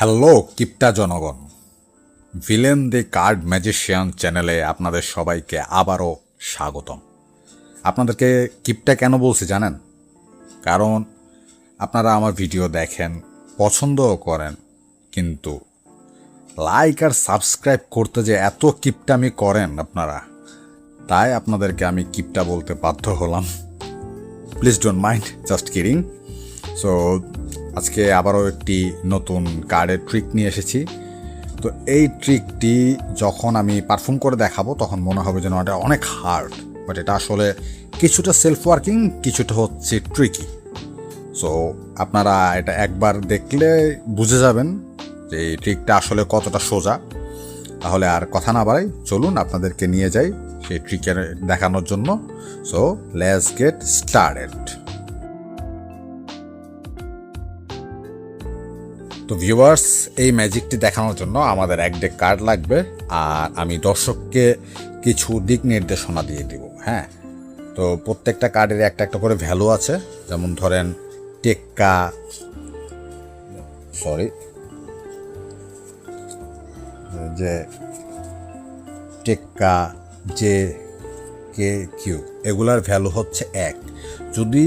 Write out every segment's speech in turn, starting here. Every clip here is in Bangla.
হ্যালো কিপটা জনগণ, ভিলেন দি কার্ড ম্যাজিশিয়ান চ্যানেলে আপনাদের সবাইকে আবারও স্বাগতম। আপনাদেরকে কিপটা কেন বলছি জানেন? কারণ আপনারা আমার ভিডিও দেখেন, পছন্দও করেন, কিন্তু লাইক আর সাবস্ক্রাইব করতে যে এত কিপটামি করেন আপনারা, তাই আপনাদেরকে আমি কিপটা বলতে বাধ্য হলাম। Please don't mind, just kidding. So আজকে আবারও একটি নতুন কার্ডের ট্রিক নিয়ে এসেছি। তো এই ট্রিকটি যখন আমি পারফর্ম করে দেখাবো তখন মনে হবে যেন এটা অনেক হার্ড, বাট এটা আসলে কিছুটা সেলফ ওয়ার্কিং, কিছুটা হচ্ছে ট্রিকি। সো আপনারা এটা একবার দেখলে বুঝে যাবেন যে এই ট্রিকটা আসলে কতটা সোজা। তাহলে আর কথা না বাড়াই, চলুন আপনাদেরকে নিয়ে যাই সেই ট্রিকের দেখানোর জন্য। So let's get started. তো ভিউয়ার্স, এই ম্যাজিকটি দেখানোর জন্য আমাদের এক ডেক কার্ড লাগবে, আর আমি দর্শককে কিছু দিক নির্দেশনা দিয়ে দিব। হ্যাঁ, তো প্রত্যেকটা কার্ডের একটা একটা করে ভ্যালু আছে। যেমন ধরেন টেক্কা, যে টেক্কা, জে, কে, কিউ, এগুলার ভ্যালু হচ্ছে 1। যদি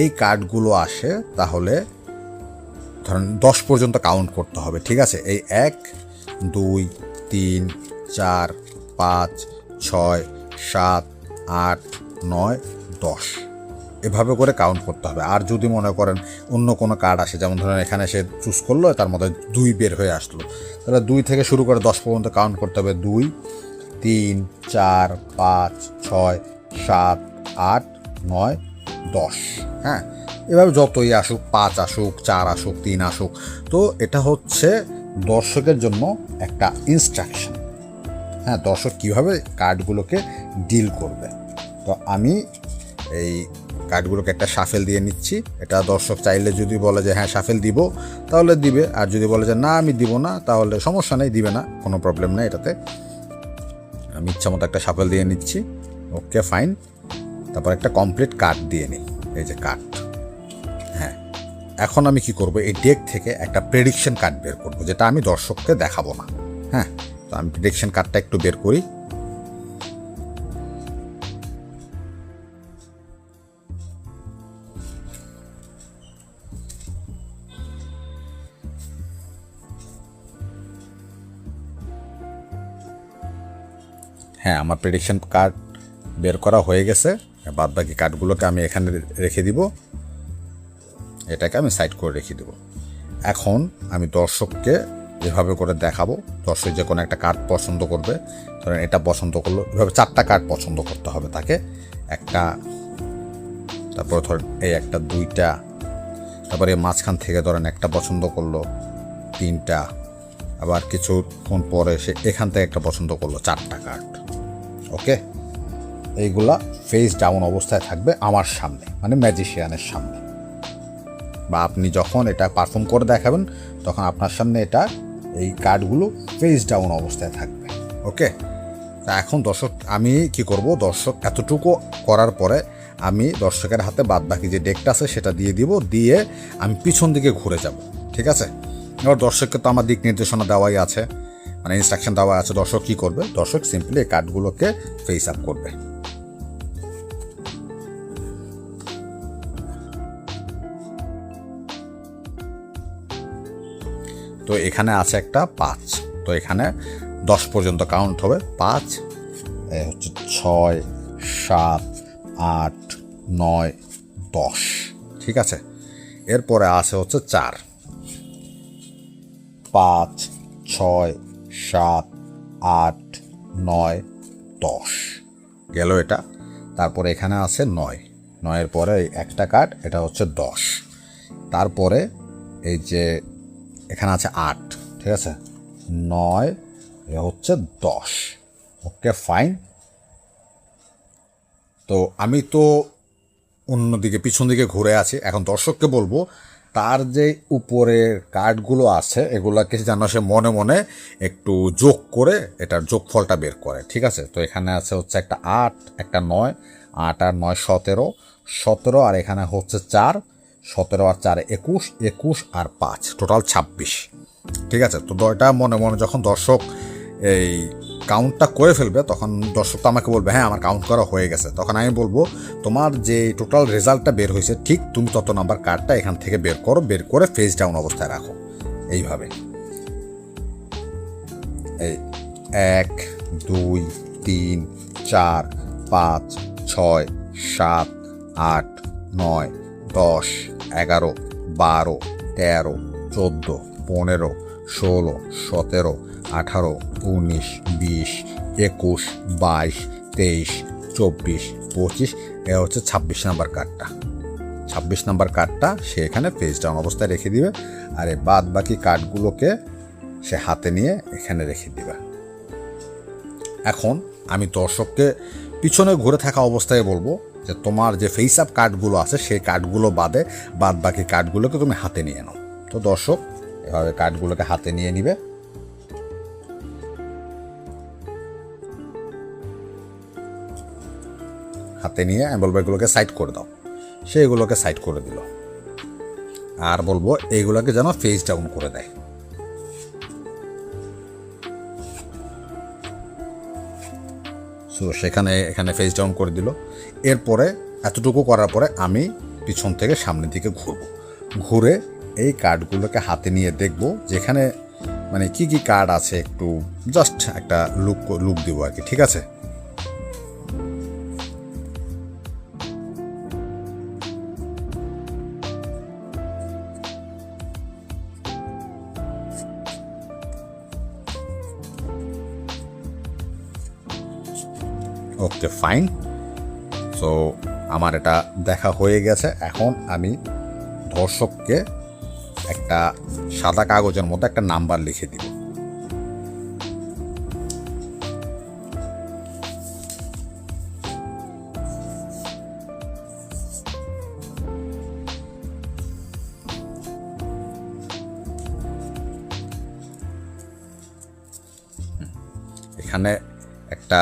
এই কার্ডগুলো আসে তাহলে ধরেন 10 পর্যন্ত কাউন্ট করতে হবে, ঠিক আছে? এই 1, 2, 3, 4, 5, 6, 7, 8, 9, 10 এভাবে করে কাউন্ট করতে হবে। আর যদি মনে করেন অন্য কোনো কার্ড আসে, যেমন ধরেন এখানে সে চুজ করলো, তার মধ্যে 2 বের হয়ে আসলো, তাহলে 2 থেকে শুরু করে 10 পর্যন্ত কাউন্ট করতে হবে। 2, 3, 4, 5, 6, 7, 8, 9, 10। হ্যাঁ, এভাবে যতই আসুক, 5 আসুক, 4 আসুক, 3 আসুক। তো এটা হচ্ছে দর্শকের জন্য একটা ইনস্ট্রাকশন। হ্যাঁ, দর্শক কীভাবে কার্ডগুলোকে ডিল করবে। তো আমি এই কার্ডগুলোকে একটা শাফেল দিয়ে নিচ্ছি। এটা দর্শক চাইলে যদি বলে যে হ্যাঁ শাফেল দিব, তাহলে দিবে। আর যদি বলে যে না আমি দিব না, তাহলে সমস্যা নেই, দিবে না, কোনো প্রবলেম নেই এটাতে। আমি ইচ্ছা মতো একটা শাফেল দিয়ে নিচ্ছি। ওকে, ফাইন। তারপর একটা কমপ্লিট কার্ড দিয়ে নিই, এই যে কার্ড। হ্যাঁ, এখন আমি কি করব, এই ডেক থেকে একটা প্রেডিকশন কার্ড বের করব, যেটা আমি দর্শককে দেখাবো না। হ্যাঁ, তো আমি প্রেডিকশন কার্ডটা একটু বের করি। হ্যাঁ, আমার প্রেডিকশন কার্ড বের করা হয়ে গেছে। বাদ বাকি কার্ডগুলোকে আমি এখানে রেখে দিব, এটাকে আমি সাইড করে রেখে দেব। এখন আমি দর্শককে এভাবে করে দেখাবো। দর্শক যে কোনো একটা কার্ড পছন্দ করবে, ধরেন এটা পছন্দ করলো, এভাবে 4টা কার্ড পছন্দ করতে হবে তাকে। একটা, তারপর ধরেন এই একটা, 2টা, তারপরে মাঝখান থেকে ধরেন একটা পছন্দ করলো, 3টা, আবার কিছুক্ষণ পরে সে এখান থেকে একটা পছন্দ করলো, 4টা কার্ড। ওকে, এইগুলা ফেস ডাউন অবস্থায় থাকবে আমার সামনে, মানে ম্যাজিশিয়ানের সামনে। বা আপনি যখন এটা পারফর্ম করে দেখাবেন তখন আপনার সামনে এটা, এই কার্ডগুলো ফেস ডাউন অবস্থায় থাকবে। ওকে, তা এখন দর্শক আমি কি করব, দর্শক এতটুকু করার পরে আমি দর্শকের হাতে বাদ বাকি যে ডেকটা আছে সেটা দিয়ে দিব, দিয়ে আমি পিছন দিকে ঘুরে যাব। ঠিক আছে? এবার দর্শককে তো আমার দিক নির্দেশনা দেওয়াই আছে, মানে ইনস্ট্রাকশন দেওয়া আছে। দর্শক কি করবে, দর্শক সিম্পলি এই কার্ডগুলোকে ফেস আপ করবে। তো এখানে আছে একটা 5, তো এখানে 10 পর্যন্ত কাউন্ট হবে। 5, হচ্ছে 6, 7, 8, 9, 10। ঠিক আছে, এরপরে আছে হচ্ছে 4, 5, 6, 7, 8, 9, 10 গেল এটা। তারপরে এখানে আছে 9, 9-এর পরে একটা কার্ড, এটা হচ্ছে 10। তারপরে এই যে এখানে আছে 8, ঠিক আছে, 9, এ হচ্ছে 10। ওকে, ফাইন। তো আমি তো অন্যদিকে পিছন দিকে ঘুরে আছি। এখন দর্শককে বলবো তার যে উপরের কার্ডগুলো আছে এগুলাকে যেন সে মনে মনে একটু যোগ করে এটার যোগফলটা বের করে। ঠিক আছে, তো এখানে আছে হচ্ছে একটা 8, একটা 9, 8 আর 9 17, 17 আর এখানে হচ্ছে 4, 17 আর 4 21, 21 আর 5 টোটাল 26। ঠিক আছে? তো এটা মনে মনে যখন দর্শক এই কাউন্টটা করে ফেলবে তখন দর্শক তো আমাকে বলবে হ্যাঁ আমার কাউন্ট করা হয়ে গেছে। তখন আমি বলবো তোমার যে টোটাল রেজাল্টটা বের হয়েছে ঠিক তুমি তত নাম্বার কার্ডটা এখান থেকে বের করো, বের করে ফেস ডাউন অবস্থায় রাখো এইভাবে। এই 1 2 3 4 5 6 7 8 9 10 11 12 13 14 15 16 17 18 19 20 21 22 23 24 25, এ হচ্ছে 26 নাম্বার কার্ডটা। 26 নাম্বার কার্ডটা সে এখানে ফেস ডাউন অবস্থায় রেখে দিবে, আর এই বাদ বাকি কার্ডগুলোকে সে হাতে নিয়ে এখানে রেখে দিবে। এখন আমি দর্শককে পিছনে ঘুরে থাকা অবস্থায় বলবো যে তোমার যে ফেস আপ কার্ডগুলো আছে সেই কার্ডগুলো বাদে বাদ বাকি কার্ডগুলোকে তুমি হাতে নিয়ে নাও। তো দর্শক এভাবে কার্ডগুলোকে হাতে নিয়ে নিবে। হাতে নিয়ে আমি বলবো এগুলোকে সাইড করে দাও, সে এগুলোকে সাইড করে দিল। আর বলবো এইগুলোকে যেন ফেস ডাউন করে দেয়। সো এখানে ফেস ডাউন করে দিল। এরপরে এতটুকু করার পরে আমি পিছন থেকে সামনের দিকে ঘুরবো, ঘুরে এই কার্ডগুলোকে হাতে নিয়ে দেখব যেখানে মানে কি কি কার্ড আছে, একটু জাস্ট একটা লুক দিব আর কি, ঠিক আছে? Okay fine. সো আমার এটা দেখা হয়ে গেছে। এখন আমি দর্শককে একটা সাদা কাগজের মধ্যে একটা নাম্বার লিখে দিব। এখানে একটা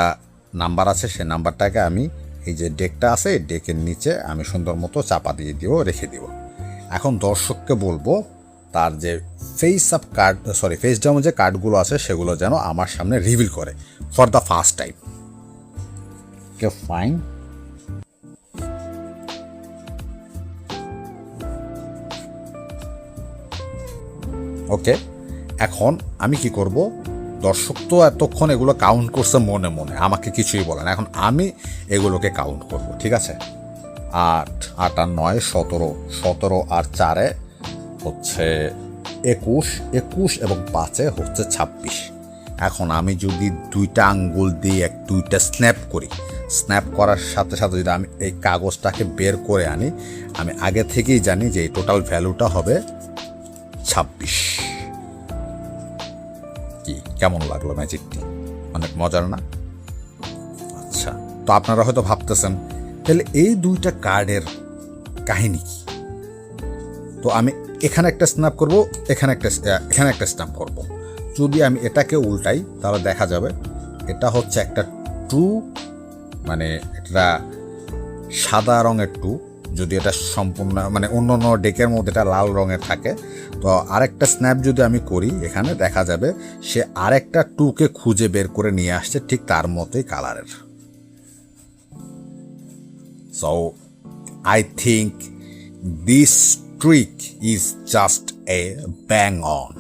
নাম্বার আছে, সেই নাম্বারটাকে আমি এই যে ডেকটা আছে এই ডেকের নিচে আমি সুন্দর মতো চাপা দিয়ে দিব, রেখে দিব। এখন দর্শককে বলবো তার যে ফেস ডাউন যে কার্ডগুলো আছে সেগুলো যেন আমার সামনে রিভিল করে for the first time. Okay fine. Okay, এখন আমি কি করব, দর্শক তো এতক্ষণ এগুলো কাউন্ট করছে মনে মনে, আমাকে কিছুই বলে না। এখন আমি এগুলোকে কাউন্ট করব, ঠিক আছে? 8 8 আর 9 17, 17 আর 4 হচ্ছে 21, 21 এবং 5 হচ্ছে 26। এখন আমি যদি দুইটা আঙ্গুল দিয়ে দুইটা স্ন্যাপ করি, স্ন্যাপ করার সাথে সাথে যদি আমি এই কাগজটাকে বের করে আনি, আমি আগে থেকেই জানি যে এই টোটাল ভ্যালুটা হবে 26। কি কেমন লাগলো ম্যাজিকটি? অনেক মজার না? আচ্ছা, তো আপনারা হয়তো ভাবতেছেন তাহলে এই দুইটা কার্ডের কাহিনী কি? তো আমি এখানে একটা স্ন্যাপ করব, এখানে একটা স্ন্যাপ করব। যদি আমি এটাকে উল্টাই তাহলে দেখা যাবে এটা হচ্ছে একটা 2, মানে এটা সাদা রঙের 2। যদি এটা সম্পূর্ণ মানে অন্য অন্য ডেকের মধ্যে এটা লাল রঙের থাকে, তো আরেকটা স্ন্যাপ যদি আমি করি এখানে দেখা যাবে সে আরেকটা 2কে খুঁজে বের করে নিয়ে আসছে ঠিক তার মতোই কালারের। So I think this trick is just a bang on.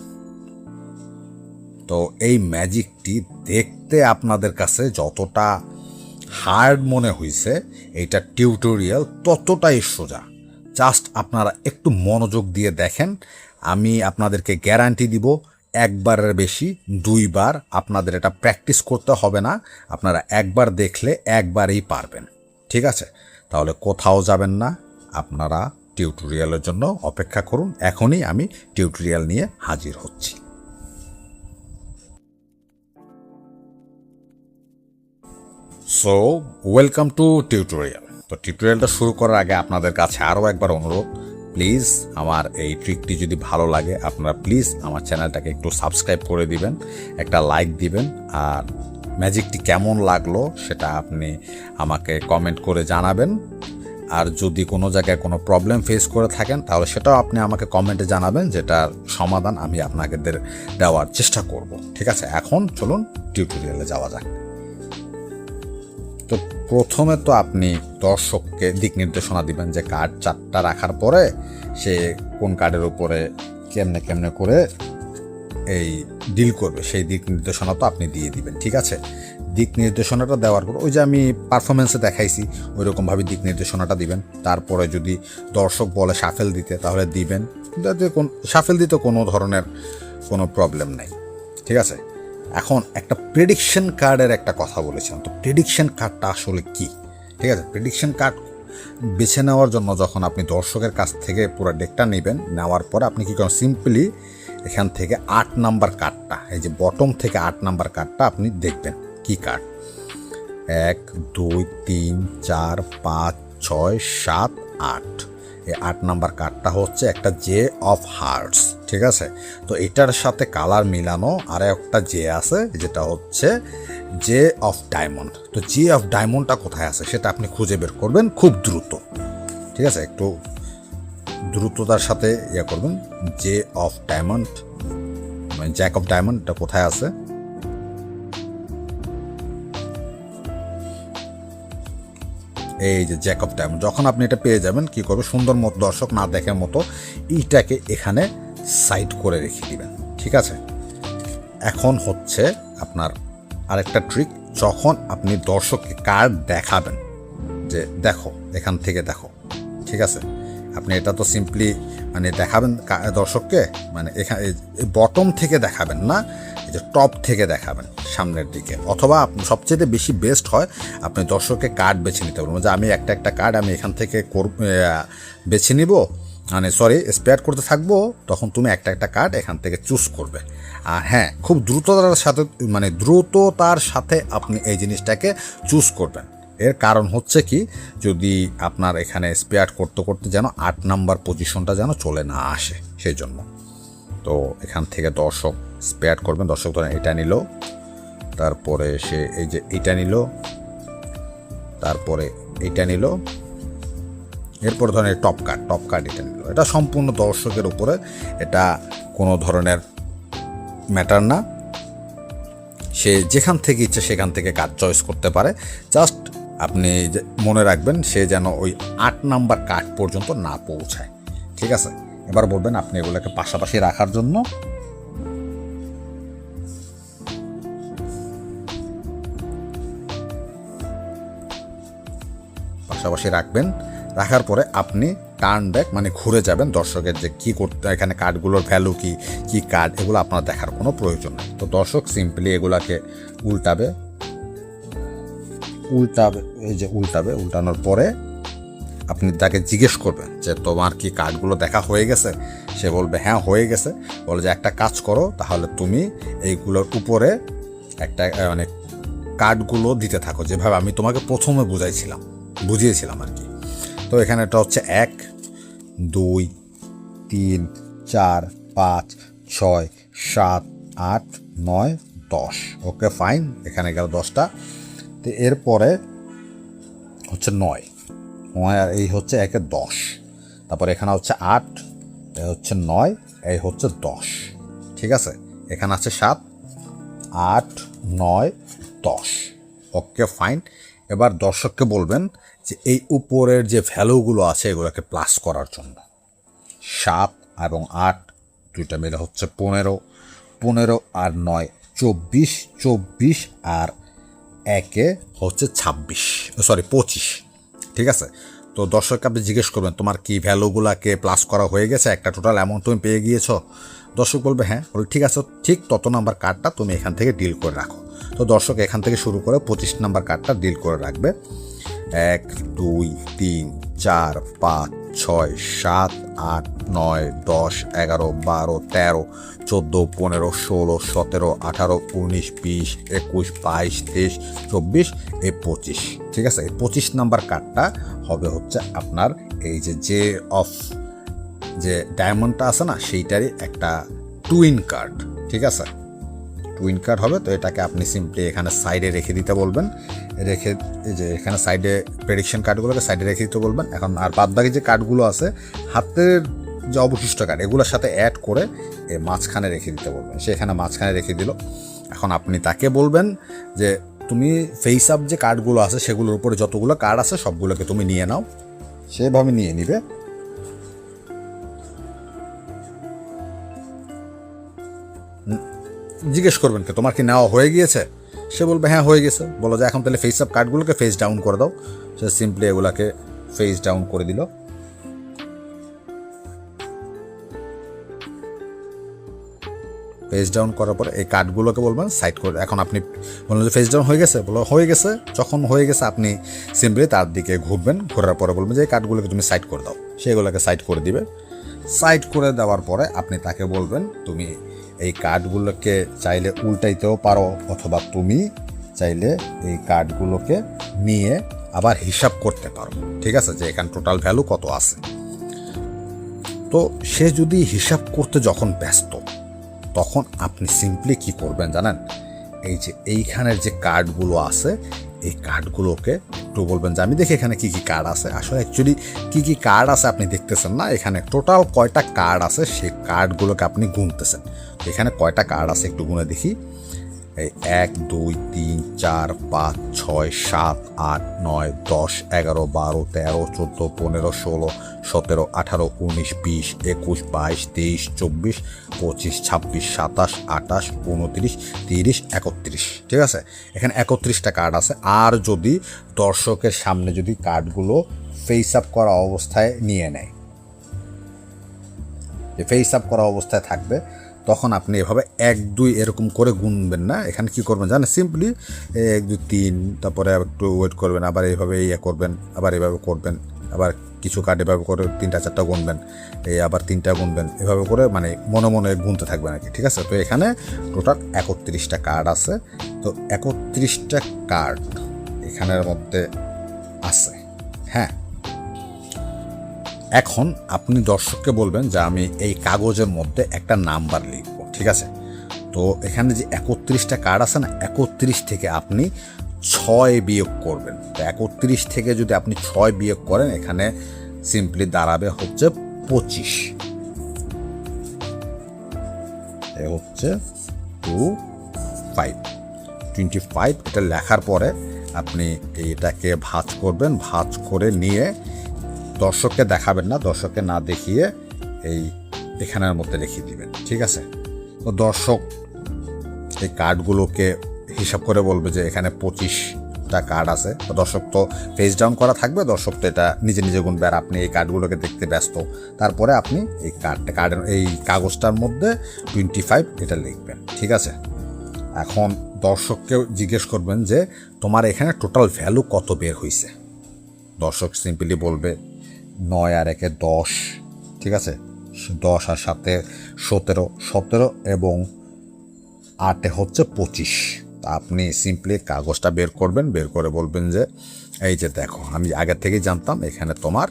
তো এই ম্যাজিকটি দেখতে আপনাদের কাছে যতটা হার্ড মনে হয়েছে, এইটা টিউটোরিয়াল ততটাই সোজা। জাস্ট আপনারা একটু মনোযোগ দিয়ে দেখেন। আমি আপনাদেরকে গ্যারান্টি দিব একবারের বেশি 2 বার আপনাদের এটা প্র্যাকটিস করতে হবে না। আপনারা একবার দেখলে একবারেই পারবেন, ঠিক আছে? তাহলে কোথাও যাবেন না, আপনারা টিউটোরিয়ালের জন্য অপেক্ষা করুন। এখনই আমি টিউটোরিয়াল নিয়ে হাজির হচ্ছি। So welcome to tutorial. তো টিউটোরিয়ালটা শুরু করার আগে আপনাদের কাছে আরও একবার অনুরোধ, প্লিজ আমার এই ট্রিকটি যদি ভালো লাগে আপনারা প্লিজ আমার চ্যানেলটাকে একটু সাবস্ক্রাইব করে দিবেন, একটা লাইক দিবেন, আর ম্যাজিকটি কেমন লাগলো সেটা আপনি আমাকে কমেন্ট করে জানাবেন। আর যদি কোনো জায়গায় কোনো প্রবলেম ফেস করে থাকেন তাহলে সেটাও আপনি আমাকে কমেন্টে জানাবেন, যেটার সমাধান আমি আপনাকে দেওয়ার চেষ্টা করব। ঠিক আছে, এখন চলুন টিউটোরিয়ালে যাওয়া যাক। তো প্রথমে তো আপনি দর্শককে দিক নির্দেশনা দিবেন যে কার্ড 4টা রাখার পরে সে কোন কার্ডের উপরে কেমনে কেমনে করে এই ডিল করবে সেই দিক নির্দেশনা তো আপনি দিয়ে দিবেন। ঠিক আছে, দিক নির্দেশনাটা দেওয়ার পর ওই যে আমি পারফরমেন্সে দেখাইছি ওই রকমভাবে দিক নির্দেশনাটা দিবেন। তারপরে যদি দর্শক বলে শাফেল দিতে তাহলে দিবেন, শাফেল দিতে কোনো ধরনের কোনো প্রবলেম নেই। ঠিক আছে, এখন একটা প্রেডিকশন কার্ডের একটা কথা বলেছিলাম, তো প্রেডিকশন কার্ডটা আসলে কি? ঠিক আছে, প্রেডিকশন কার্ড বেছে নেওয়ার জন্য যখন আপনি দর্শকের কাছ থেকে পুরো ডেকটা নেবেন, নেওয়ার পরে আপনি কী করেন, সিম্পলি এখান থেকে 8 নাম্বার কার্ডটা, এই যে বটম থেকে 8 নাম্বার কার্ডটা আপনি দেখবেন। কি কার্ড? 1 2 3 4 5 6 7 8। এই 8 নাম্বার কার্ডটা হচ্ছে একটা জে অফ হার্টস। ঠিক আছে, তো এটার সাথে কালার মিলানো আর একটা জে আছে যেটা হচ্ছে জে অফ ডায়মন্ড। তো জে অফ ডায়মন্ডটা কোথায় আছে সেটা আপনি খুঁজে বের করবেন খুব দ্রুত। ঠিক আছে, একটু দ্রুততার সাথে ইয়ে করবেন। জে অফ ডায়মন্ড মানে জ্যাক অফ ডায়মন্ড, এটা কোথায় আছে? এই যে জ্যাক অফ ডায়মন্ড। যখন আপনি এটা পেয়ে যাবেন কি করবে, সুন্দর মতো দর্শক না দেখার মতো এইটাকে এখানে সাইড করে রেখে দিবেন। ঠিক আছে, এখন হচ্ছে আপনার আরেকটা ট্রিক, যখন আপনি দর্শককে কার্ড দেখাবেন যে দেখো এখান থেকে দেখো। ঠিক আছে, আপনি এটা তো সিম্পলি মানে দেখাবেন দর্শককে, মানে এখানে বটম থেকে দেখাবেন না, এই যে টপ থেকে দেখাবেন সামনের দিকে। অথবা সবচেয়ে বেশি বেস্ট হয় আপনি দর্শককে কার্ড বেছে নিতে পারবেন, যে আমি একটা কার্ড আমি এখান থেকে বেছে নিব, মানে সরি স্পেয়ার করতে থাকবো, তখন তুমি একটা কার্ড এখান থেকে চুজ করবে। আর হ্যাঁ, খুব দ্রুততার সাথে আপনি এই জিনিসটাকে চুজ করবেন। এর কারণ হচ্ছে কি, যদি আপনার এখানে স্পেয়ার করতে করতে যেন 8 নাম্বার পজিশনটা যেন চলে না আসে সেই জন্য। তো এখান থেকে দর্শক স্পেয়ার করবেন। দর্শক ধরেন এটা নিল, তারপরে সে এই যে এটা নিল, তারপরে এটা নিল, এরপর ধরেন টপ কার্ড এটা নিল। এটা সম্পূর্ণ দর্শকের উপরে, এটা কোনো ধরনের ম্যাটার না। সে যেখান থেকে ইচ্ছে সেখান থেকে কার্ড চয়েস করতে পারে। জাস্ট আপনি মনে রাখবেন সে যেন ওই 8 নাম্বার কার্ড পর্যন্ত না পৌঁছায়। ঠিক আছে, এবার বলবেন আপনি এগুলোকে পাশাপাশি রাখার জন্য। পাশাপাশি রাখবেন, রাখার পরে আপনি টার্ন ব্যাক মানে ঘুরে যাবেন দর্শকের যে কী করতে, এখানে কার্ডগুলোর ভ্যালু কী কার্ড, এগুলো আপনার দেখার কোনো প্রয়োজন নেই। তো দর্শক সিম্পলি এগুলাকে উল্টাবে, এই যে উল্টানোর পরে আপনি তাকে জিজ্ঞেস করবেন যে তোমার কি কার্ডগুলো দেখা হয়ে গেছে? সে বলবে হ্যাঁ হয়ে গেছে। বলে যে একটা কাজ করো, তাহলে তুমি এইগুলোর উপরে একটা মানে কার্ডগুলো দিতে থাকো যেভাবে আমি তোমাকে প্রথমে বুঝিয়েছিলাম আর কি। তো এখানে এটা হচ্ছে 1 2 3 4 5 6 7 8 9 10। ওকে ফাইন, এখানে গেল 10টা। তো এরপরে হচ্ছে 9 আর এই হচ্ছে 1 10, তারপরে এখানে হচ্ছে 8, এই হচ্ছে 9, এই হচ্ছে 10। ঠিক আছে, এখানে আছে 7 8 9 10। Okay fine. এবার দর্শককে বলবেন যে এই উপরের যে ভ্যালুগুলো আছে এগুলোকে প্লাস করার জন্য। 7 এবং 8 দুইটা মিলে হচ্ছে 15, 15 আর 9 24, 24 আর 1 হচ্ছে 25। ঠিক আছে, তো দর্শককে আপনি জিজ্ঞেস করবেন তোমার কি ভ্যালুগুলোকে প্লাস করা হয়ে গেছে, একটা টোটাল অ্যামাউন্ট তুমি পেয়ে গিয়েছো? দর্শক বলবে হ্যাঁ। ঠিক আছে, ঠিক তত নাম্বার কার্ডটা তুমি এখান থেকে ডিল করে রাখো। তো দর্শক এখান থেকে শুরু করে 25 নাম্বার কার্ডটা ডিল করে রাখবে। 1 2 3 4 5 6 7 8 9 10 11 12 13 14 15 16 17 18 19 20 21 22 23 24 এই 25। ঠিক আছে, এই 25 নাম্বার কার্ডটা হবে হচ্ছে আপনার এই যে অফ যে ডায়মন্ডটা আছে না সেইটারই একটা টুইন কার্ড। ঠিক আছে, টুইন কার্ড হবে। তো এটাকে আপনি সিম্পলি এখানে সাইডে রেখে দিতে বলবেন, রেখে এই যে এখানে সাইডে প্রেডিকশন কার্ডগুলোকে সাইডে রেখে দিতে বলবেন। এখন আর বাদবাকি যে কার্ডগুলো আছে হাতের যে অবশিষ্ট কার্ড এগুলোর সাথে অ্যাড করে এই মাঝখানে রেখে দিতে বলবেন। সে এখানে মাঝখানে রেখে দিল। এখন আপনি তাকে বলবেন যে তুমি ফেস আপ যে কার্ডগুলো আছে সেগুলোর উপরে যতগুলো কার্ড আছে সবগুলোকে তুমি নিয়ে নাও। সেভাবে নিয়ে নিবে। জিজ্ঞেস করবেন কি তোমার কি নেওয়া হয়ে গিয়েছে? সে বলবে হ্যাঁ হয়ে গেছে। বলো যে এখন তাহলে ফেস আপ কার্ডগুলোকে ফেস ডাউন করে দাও। সে সিম্পলি এগুলাকে ফেস ডাউন করে দিল। ফেস ডাউন করার পরে এই কার্ডগুলোকে বলবেন সাইড করে। এখন আপনি বললেন যে ফেস ডাউন হয়ে গেছে, বলো হয়ে গেছে। যখন হয়ে গেছে আপনি সিম্পলি তার দিকে ঘুরবেন, ঘোরার পরে বলবেন যে এই কার্ডগুলোকে তুমি সাইড করে দাও। সেগুলোকে সাইড করে দিবে। সাইড করে দেওয়ার পরে আপনি তাকে বলবেন তুমি এই কার্ডগুলোকে চাইলে উল্টাইতেও পারো, অথবা তুমি চাইলে এই কার্ডগুলোকে নিয়ে আবার হিসাব করতে পারো। ঠিক আছে, যে এখানে টোটাল ভ্যালু কত আছে। তো সে যদি হিসাব করতে যখন ব্যস্ত, তখন আপনি সিম্পলি কি করবেন জানেন? এই যে এইখানের যে কার্ডগুলো আছে এই কার্ডগুলোকে একটু বলবেন যে আমি দেখি এখানে কি কি কার্ড আছে। আসলে অ্যাকচুয়ালি কি কি কার্ড আছে আপনি দেখতেছেন না, এখানে টোটাল কয়টা কার্ড আছে সেই কার্ডগুলোকে আপনি গুনতেছেন। এখানে কয়টা কার্ড আছে একটু গুনে দেখি। এই 1 2 3 4 5 6 7 8 9 10 11 12 13 14 15 16 17 18 19 20 21 22 23 24 25 26 27 28 29 30 31। ঠিক আছে, এখানে 31টা কার্ড আছে। আর যদি দর্শকের সামনে যদি কার্ডগুলো ফেস আপ করা অবস্থায় নিয়ে নেয়, যে ফেস আপ করা অবস্থায় থাকবে, তখন আপনি এভাবে 1 2 এরকম করে গুনবেন না। এখানে কি করবেন জানেন? সিম্পলি 1 2 3, তারপরে একটু ওয়েট করবেন, আবার এইভাবে ইয়ে করবেন, আবার এভাবে করবেন, আবার কিছু কার্ড এভাবে করে 3টা 4টা গুনবেন, এই আবার 3টা গুনবেন, এভাবে করে মানে মনে মনে গুনতে থাকবেন আর কি। ঠিক আছে, তো এখানে টোটাল 31টা কার্ড আছে। তো 31টা কার্ড এখানের মধ্যে আছে। হ্যাঁ, এখন আপনি দর্শককে বলবেন যে আমি এই কাগজের মধ্যে একটা নাম্বার লিখব। ঠিক আছে, তো এখানে যে 31টা কার্ড আছে না, 31 থেকে আপনি 6 বিয়োগ করবেন। তো 31 থেকে যদি আপনি 6 বিয়োগ করেন, এখানে সিম্পলি দাঁড়াবে হচ্ছে 25। এ হচ্ছে 25। এটা লেখার পরে আপনি এটাকে ভাঁজ করবেন। ভাঁজ করে নিয়ে দর্শককে দেখাবেন না, দর্শককে না দেখিয়ে এই এখানের মধ্যে রেখে দিবেন। ঠিক আছে, তো দর্শক এই কার্ডগুলোকে হিসাব করে বলবে যে এখানে 25টা কার্ড আছে। তো দর্শক তো ফেস ডাউন করা থাকবে, দর্শক তো এটা নিজে নিজে গুনবে, আর আপনি এই কার্ডগুলোকে দেখতে ব্যস্ত। তারপরে আপনি এই কার্ডের এই কাগজটার মধ্যে 25 এটা লিখবেন। ঠিক আছে, এখন দর্শককেও জিজ্ঞেস করবেন যে তোমার এখানে টোটাল ভ্যালু কত বের হয়েছে। দর্শক সিম্পলি বলবে 9 আর 1 10। ঠিক আছে, 10 আর 7 17, 17 এবং 8 হচ্ছে 25। আপনি সিম্পলি কাগজটা বের করবেন, বের করে বলবেন যে এই যে দেখো, আমি আগে থেকেই জানতাম এখানে তোমার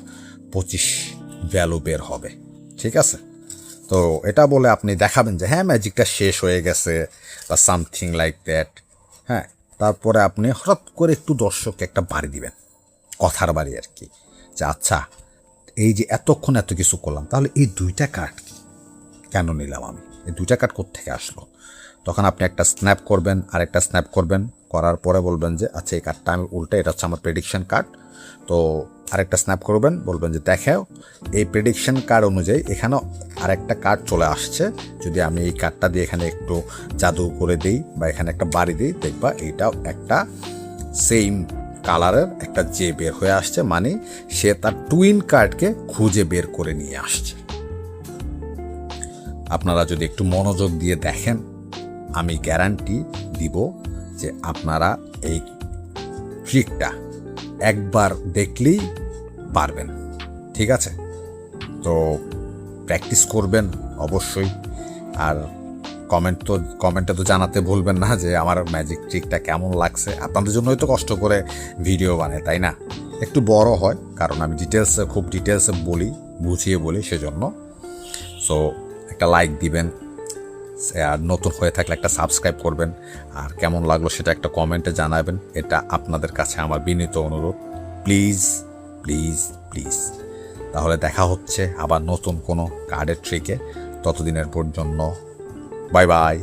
25 ভ্যালু বের হবে। ঠিক আছে, তো এটা বলে আপনি দেখাবেন যে হ্যাঁ ম্যাজিকটা শেষ হয়ে গেছে বা সামথিং লাইক দ্যাট। হ্যাঁ, তারপরে আপনি হঠাৎ করে একটু দর্শককে একটা বাড়ি দিবেন, কথার বাড়ি আর কি, যে আচ্ছা এই যে এতক্ষণ এত কিছু করলাম, তাহলে এই 2টা কার্ড কেন নিলাম আমি, এই 2টা কার্ড কোত্থেকে আসলো। তখন আপনি একটা স্ন্যাপ করবেন, আর একটা স্ন্যাপ করবেন, করার পরে বলবেন যে আচ্ছা এই কার্ডটা আমি উল্টে, এটা হচ্ছে আমার প্রেডিকশন কার্ড। তো আরেকটা স্ন্যাপ করবেন, বলবেন যে দেখেও এই প্রেডিকশন কার্ড অনুযায়ী এখানেও আরেকটা কার্ড চলে আসছে। যদি আমি এই কার্ডটা দিয়ে এখানে একটু জাদু করে দিই বা এখানে একটা বাড়ি দিই, দেখবা এইটাও একটা সেম কালারের একটা যে বের হয়ে আসছে, মানে সে তার টুইন কার্ডকে খুঁজে বের করে নিয়ে আসছে। আপনারা যদি একটু মনোযোগ দিয়ে দেখেন, আমি গ্যারান্টি দিব যে আপনারা এই ট্রিকটা একবার দেখলেই পারবেন। ঠিক আছে, তো প্র্যাকটিস করবেন অবশ্যই। আর কমেন্টে তো জানাতে ভুলবেন না যে আমার ম্যাজিক ট্রিকটা কেমন লাগছে। আপনাদের জন্যই তো কষ্ট করে ভিডিও বানাই, তাই না? একটু বড় হয় কারণ আমি খুব ডিটেলসে বলি, বুঝিয়ে বলি, সেজন্য। সো একটা লাইক দিবেন, আর নতুন হয়ে থাকলে একটা সাবস্ক্রাইব করবেন, আর কেমন লাগলো সেটা একটা কমেন্টে জানাবেন। এটা আপনাদের কাছে আমার বিনীত অনুরোধ, প্লিজ প্লিজ প্লিজ। তাহলে দেখা হচ্ছে আবার নতুন কোনো কার্ডের ট্রিকে। ততদিনের পর্যন্ত বাই বাই।